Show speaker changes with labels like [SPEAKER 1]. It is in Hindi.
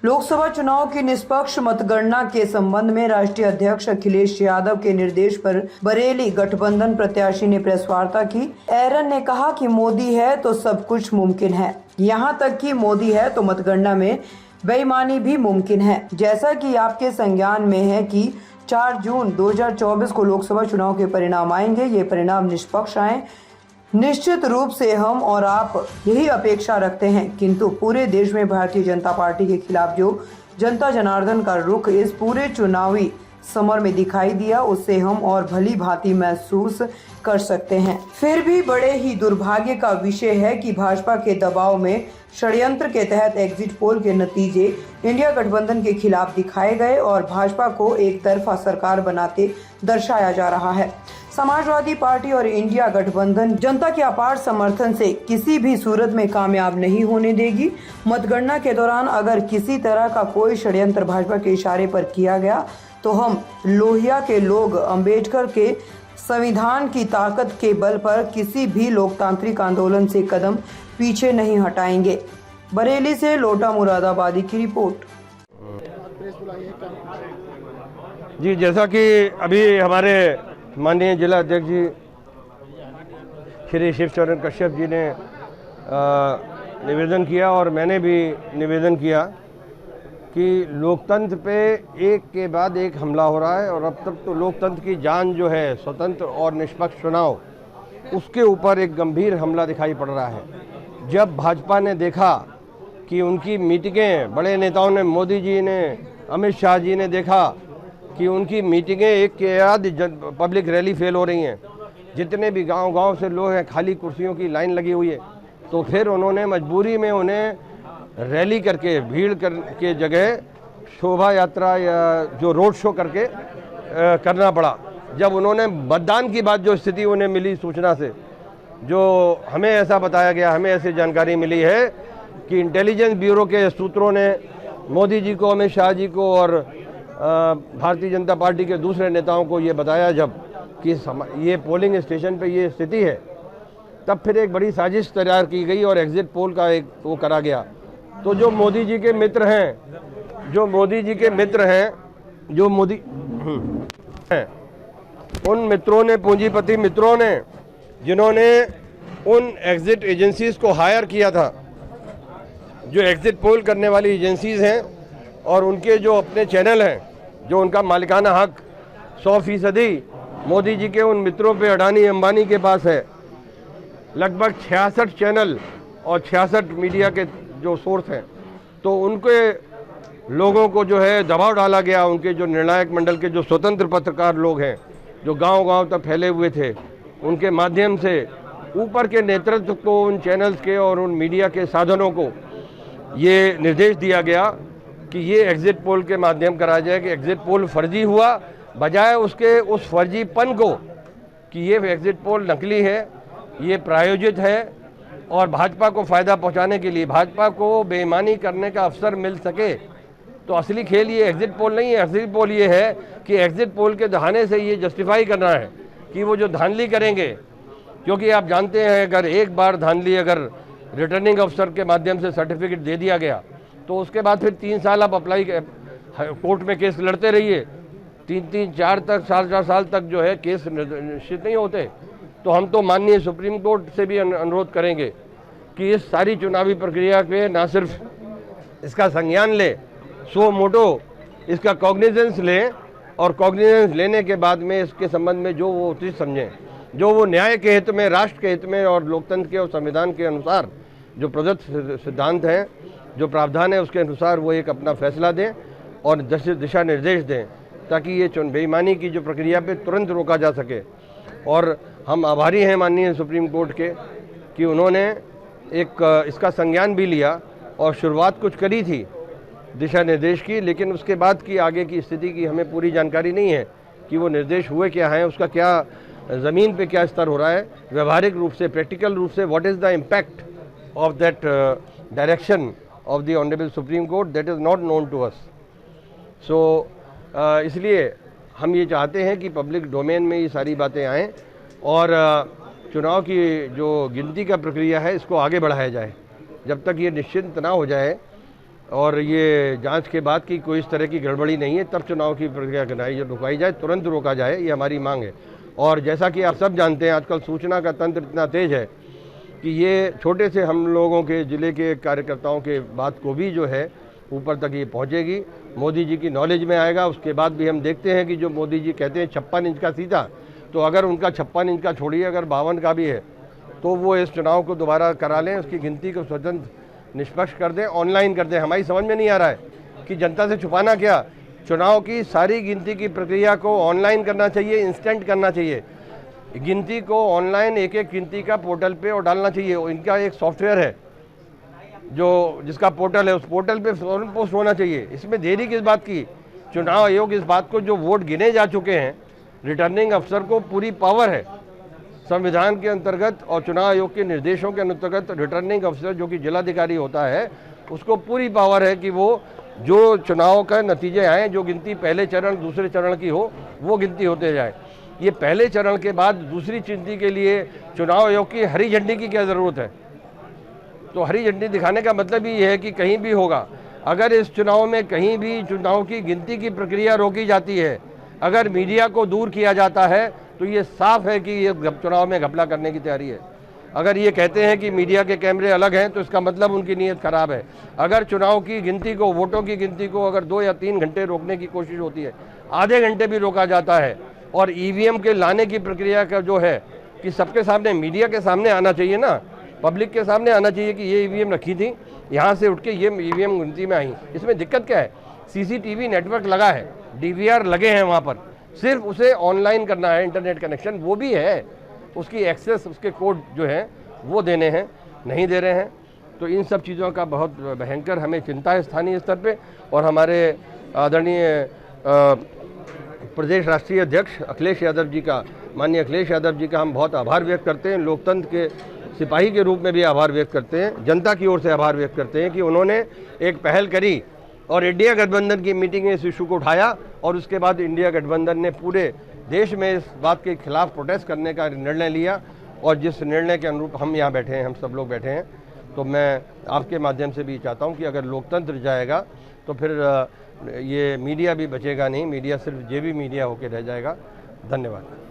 [SPEAKER 1] लोकसभा चुनाव की निष्पक्ष मतगणना के संबंध में राष्ट्रीय अध्यक्ष अखिलेश यादव के निर्देश पर बरेली गठबंधन प्रत्याशी ने प्रेस वार्ता की। एरन ने कहा कि मोदी है तो सब कुछ मुमकिन है, यहाँ तक कि मोदी है तो मतगणना में बेईमानी भी मुमकिन है। जैसा कि आपके संज्ञान में है कि 4 जून 2024 को लोकसभा चुनाव के परिणाम आएंगे। ये परिणाम निष्पक्ष आए, निश्चित रूप से हम और आप यही अपेक्षा रखते हैं, किंतु पूरे देश में भारतीय जनता पार्टी के खिलाफ जो जनता जनार्दन का रुख इस पूरे चुनावी समर में दिखाई दिया, उससे हम और भली भांति महसूस कर सकते हैं। फिर भी बड़े ही दुर्भाग्य का विषय है कि भाजपा के दबाव में षड्यंत्र के तहत एग्जिट पोल के नतीजे इंडिया गठबंधन के खिलाफ दिखाए गए और भाजपा को एक तरफा सरकार बनाते दर्शाया जा रहा है। समाजवादी पार्टी और इंडिया गठबंधन जनता के अपार समर्थन से किसी भी सूरत में कामयाब नहीं होने देगी। मतगणना के दौरान अगर किसी तरह का कोई षड्यंत्र भाजपा के इशारे पर किया गया तो हम लोहिया के लोग अंबेडकर के संविधान की ताकत के बल पर किसी भी लोकतांत्रिक आंदोलन से कदम पीछे नहीं हटाएंगे। बरेली से लोटा मुरादाबादी की रिपोर्ट।
[SPEAKER 2] जी, जैसा कि अभी हमारे माननीय जिला अध्यक्ष जी श्री शिवचरण कश्यप जी ने निवेदन किया और मैंने भी निवेदन किया कि लोकतंत्र पे एक के बाद एक हमला हो रहा है और अब तक तो लोकतंत्र की जान जो है स्वतंत्र और निष्पक्ष चुनाव, उसके ऊपर एक गंभीर हमला दिखाई पड़ रहा है। जब भाजपा ने देखा कि उनकी मीटिंगें, बड़े नेताओं ने, मोदी जी ने, अमित शाह जी ने देखा कि उनकी मीटिंगें एक के बाद पब्लिक रैली फेल हो रही हैं, जितने भी गांव-गांव से लोग हैं, खाली कुर्सियों की लाइन लगी हुई है, तो फिर उन्होंने मजबूरी में उन्हें रैली करके, भीड़ के जगह शोभा यात्रा या जो रोड शो करके करना पड़ा। जब उन्होंने मतदान की बात, जो स्थिति उन्हें मिली सूचना से, जो हमें ऐसा बताया गया, हमें ऐसी जानकारी मिली है कि इंटेलिजेंस ब्यूरो के सूत्रों ने मोदी जी को, अमित शाह जी को और भारतीय जनता पार्टी के दूसरे नेताओं को ये बताया जब कि ये पोलिंग स्टेशन पे ये स्थिति है, तब फिर एक बड़ी साजिश तैयार की गई और एग्जिट पोल का एक वो करा गया। तो जो मोदी जी के मित्र हैं, जो मोदी हैं, उन मित्रों ने, पूंजीपति मित्रों ने, जिन्होंने उन एग्जिट एजेंसीज को हायर किया था, जो एग्जिट पोल करने वाली एजेंसीज हैं, और उनके जो अपने चैनल हैं, जो उनका मालिकाना हक 100% मोदी जी के उन मित्रों पे, अडानी अंबानी के पास है। लगभग 66 चैनल और 66 मीडिया के जो सोर्स हैं, तो उनके लोगों को जो है दबाव डाला गया। उनके जो निर्णायक मंडल के जो स्वतंत्र पत्रकार लोग हैं, जो गांव-गांव तक फैले हुए थे, उनके माध्यम से ऊपर के नेतृत्व को, उन चैनल्स के और उन मीडिया के साधनों को ये निर्देश दिया गया कि ये एग्जिट पोल के माध्यम कराया जाए कि एग्जिट पोल फर्जी हुआ, बजाय उसके उस फर्जीपन को कि ये एग्जिट पोल नकली है, ये प्रायोजित है और भाजपा को फ़ायदा पहुंचाने के लिए, भाजपा को बेईमानी करने का अवसर मिल सके। तो असली खेल ये एग्जिट पोल नहीं है। एग्जिट पोल ये है कि एग्जिट पोल के दहाने से ये जस्टिफाई करना है कि वो जो धांधली करेंगे, क्योंकि आप जानते हैं अगर एक बार धांधली अगर रिटर्निंग अफसर के माध्यम से सर्टिफिकेट दे दिया गया तो उसके बाद फिर 3 साल आप अप्लाई कोर्ट में केस लड़ते रहिए, 3-3, 4 साल तक जो है केस निश्चित नहीं होते। तो हम तो माननीय सुप्रीम कोर्ट से भी अनुरोध करेंगे कि इस सारी चुनावी प्रक्रिया पे ना सिर्फ इसका संज्ञान ले, सो मोटो इसका कॉग्निजेंस लें, और कॉग्निजेंस लेने के बाद में इसके संबंध में जो वो उचित समझें, जो वो न्याय के हित में, राष्ट्र के हित में और लोकतंत्र के और संविधान के अनुसार जो प्रदत्त सिद्धांत हैं, जो प्रावधान है, उसके अनुसार वो एक अपना फैसला दें और दिशा निर्देश दें, ताकि ये बेईमानी की जो प्रक्रिया पे तुरंत रोका जा सके। और हम आभारी हैं माननीय सुप्रीम कोर्ट के कि उन्होंने एक इसका संज्ञान भी लिया और शुरुआत कुछ करी थी दिशा निर्देश की, लेकिन उसके बाद की आगे की स्थिति की हमें पूरी जानकारी नहीं है कि वो निर्देश हुए क्या हैं, उसका क्या ज़मीन पे क्या स्तर हो रहा है, व्यवहारिक रूप से, प्रैक्टिकल रूप से what is the impact of that direction of the honourable Supreme Court, that is not known to us. So इसलिए हम ये चाहते हैं कि पब्लिक डोमेन में ये सारी बातें आएँ और चुनाव की जो गिनती का प्रक्रिया है इसको आगे बढ़ाया जाए। जब तक ये निश्चिंत ना हो जाए और ये जांच के बाद की कोई इस तरह की गड़बड़ी नहीं है, तब चुनाव की प्रक्रिया रुकाई जाए, तुरंत रोका जाए, ये हमारी मांग है। और जैसा कि आप सब जानते हैं, आजकल सूचना का तंत्र इतना तेज है कि ये छोटे से हम लोगों के ज़िले के कार्यकर्ताओं के बात को भी जो है ऊपर तक ये पहुंचेगी, मोदी जी की नॉलेज में आएगा। उसके बाद भी हम देखते हैं कि जो मोदी जी कहते हैं 56 इंच का सीधा, तो अगर उनका 56 इंच का छोड़िए, अगर 52 का भी है तो वो इस चुनाव को दोबारा करा लें, उसकी गिनती को स्वतंत्र निष्पक्ष कर दें, ऑनलाइन कर दें। हमारी समझ में नहीं आ रहा है कि जनता से छुपाना क्या। चुनाव की सारी गिनती की प्रक्रिया को ऑनलाइन करना चाहिए, इंस्टेंट करना चाहिए। गिनती को ऑनलाइन एक एक गिनती का पोर्टल पे और डालना चाहिए। इनका एक सॉफ्टवेयर है जो जिसका पोर्टल है, उस पोर्टल पे फौरन पोस्ट होना चाहिए। इसमें देरी किस बात की? चुनाव आयोग इस बात को, जो वोट गिने जा चुके हैं, रिटर्निंग अफसर को पूरी पावर है संविधान के अंतर्गत और चुनाव आयोग के निर्देशों के अंतर्गत। रिटर्निंग अफसर जो कि जिलाधिकारी होता है, उसको पूरी पावर है कि वो जो चुनाव का नतीजे आए, जो गिनती पहले चरण दूसरे चरण की हो, वो गिनती होते जाए। ये पहले चरण के बाद दूसरी गिनती के लिए चुनाव आयोग की हरी झंडी की क्या ज़रूरत है? तो हरी झंडी दिखाने का मतलब ये है कि कहीं भी होगा, अगर इस चुनाव में कहीं भी चुनाव की गिनती की प्रक्रिया रोकी जाती है, अगर मीडिया को दूर किया जाता है, तो ये साफ है कि ये चुनाव में घपला करने की तैयारी है। अगर ये कहते हैं कि मीडिया के कैमरे अलग हैं, तो इसका मतलब उनकी नीयत खराब है। अगर चुनाव की गिनती को, वोटों की गिनती को अगर 2 या 3 घंटे रोकने की कोशिश होती है, आधे घंटे भी रोका जाता है, और ईवीएम के लाने की प्रक्रिया का जो है कि सबके सामने, मीडिया के सामने आना चाहिए ना, पब्लिक के सामने आना चाहिए कि ये ईवीएम रखी थी, यहाँ से उठ के ये ईवीएम गिनती में आई। इसमें दिक्कत क्या है? सीसीटीवी नेटवर्क लगा है, डीवीआर लगे हैं वहाँ पर, सिर्फ उसे ऑनलाइन करना है, इंटरनेट कनेक्शन वो भी है, उसकी एक्सेस, उसके कोड जो हैं वो देने हैं, नहीं दे रहे हैं। तो इन सब चीज़ों का बहुत भयंकर हमें चिंता है स्थानीय स्तर पे। और हमारे आदरणीय प्रदेश राष्ट्रीय अध्यक्ष अखिलेश यादव जी का, माननीय अखिलेश यादव जी का हम बहुत आभार व्यक्त करते हैं, लोकतंत्र के सिपाही के रूप में भी आभार व्यक्त करते हैं, जनता की ओर से आभार व्यक्त करते हैं कि उन्होंने एक पहल करी और इंडिया गठबंधन की मीटिंग में इस इशू को उठाया, और उसके बाद इंडिया गठबंधन ने पूरे देश में इस बात के खिलाफ प्रोटेस्ट करने का निर्णय लिया। और जिस निर्णय के अनुरूप हम यहाँ बैठे हैं, हम सब लोग बैठे हैं, तो मैं आपके माध्यम से भी चाहता हूँ कि अगर लोकतंत्र जाएगा तो फिर ये मीडिया भी बचेगा नहीं, मीडिया सिर्फ जेबी मीडिया होकर रह जाएगा। धन्यवाद।